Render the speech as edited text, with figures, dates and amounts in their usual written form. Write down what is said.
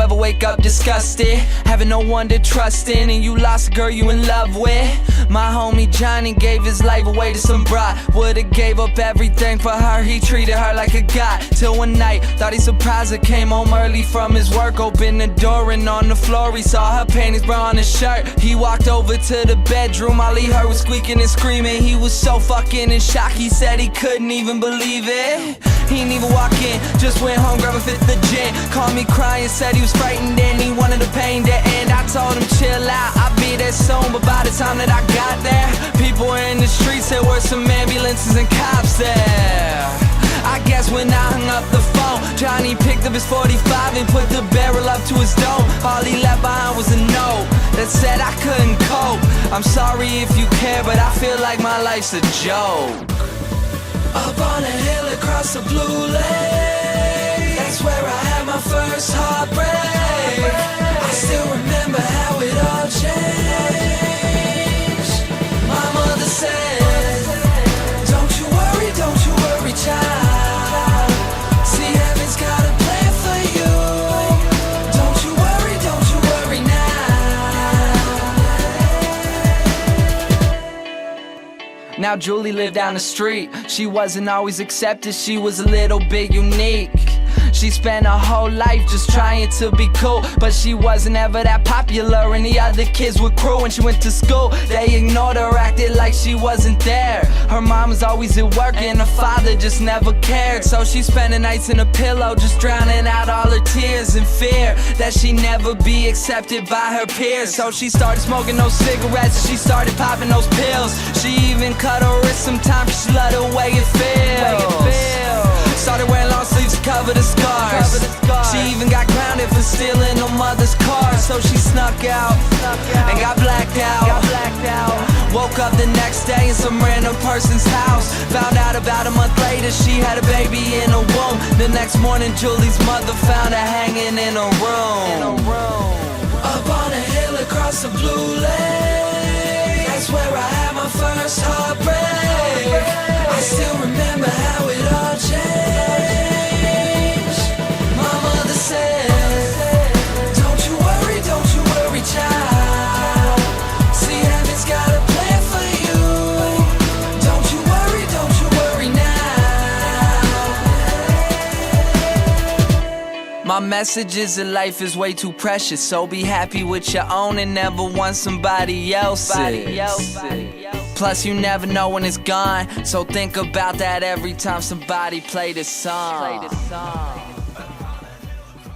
ever wake up disgusted, having no one to trust in, and you lost a girl you in love with? My homie Johnny gave his life away to some bride. Would've gave up everything for her, he treated her like a god. Till one night, thought he surprised her, came home early from his work, opened the door and on the floor he saw her panties, bra on his shirt. He walked over to the bedroom, all he heard was squeaking and screaming. He was so fucking in shock, he said he couldn't even believe it. He didn't even walk in, just went home, grabbed a fifth of gin. Called me crying, said he was frightened and he wanted the pain to end. I told him chill out, I'll be there soon. But by the time that I got there, people were in the streets, there were some ambulances and cops there. I guess when I hung up the phone, Johnny picked up his 45 and put the barrel up to his dome. All he left behind was a note that said I couldn't cope. I'm sorry if you care, but I feel like my life's a joke. Up on a hill across the blue lake, that's where I had my first heartbreak. I still remember how it all changed. My mother said, don't you worry, child. See, heaven's got a plan for you. Don't you worry now. Now Julie lived down the street. She wasn't always accepted, she was a little bit unique. She spent her whole life just trying to be cool, but she wasn't ever that popular and the other kids were cruel. When she went to school, they ignored her, acted like she wasn't there. Her mom was always at work and her father just never cared. So she spent the nights in a pillow, just drowning out all her tears in fear that she'd never be accepted by her peers. So she started smoking those cigarettes, she started popping those pills. She even cut her wrist sometimes, she loved the way it feels. Started wearing long sleeves to cover the scars. She even got grounded for stealing her mother's car. So she snuck out and got blacked out. Woke up the next day in some random person's house. Found out about a month later she had a baby in her womb. The next morning Julie's mother found her hanging in a room. Up on a hill across the blue lake, that's where I had my first heartbreak. I still remember how it all changed. My mother said, don't you worry, child. See, heaven's got a plan for you. Don't you worry now. My message is that life is way too precious, so be happy with your own and never want somebody else's. Plus you never know when it's gone, so think about that every time somebody play this song.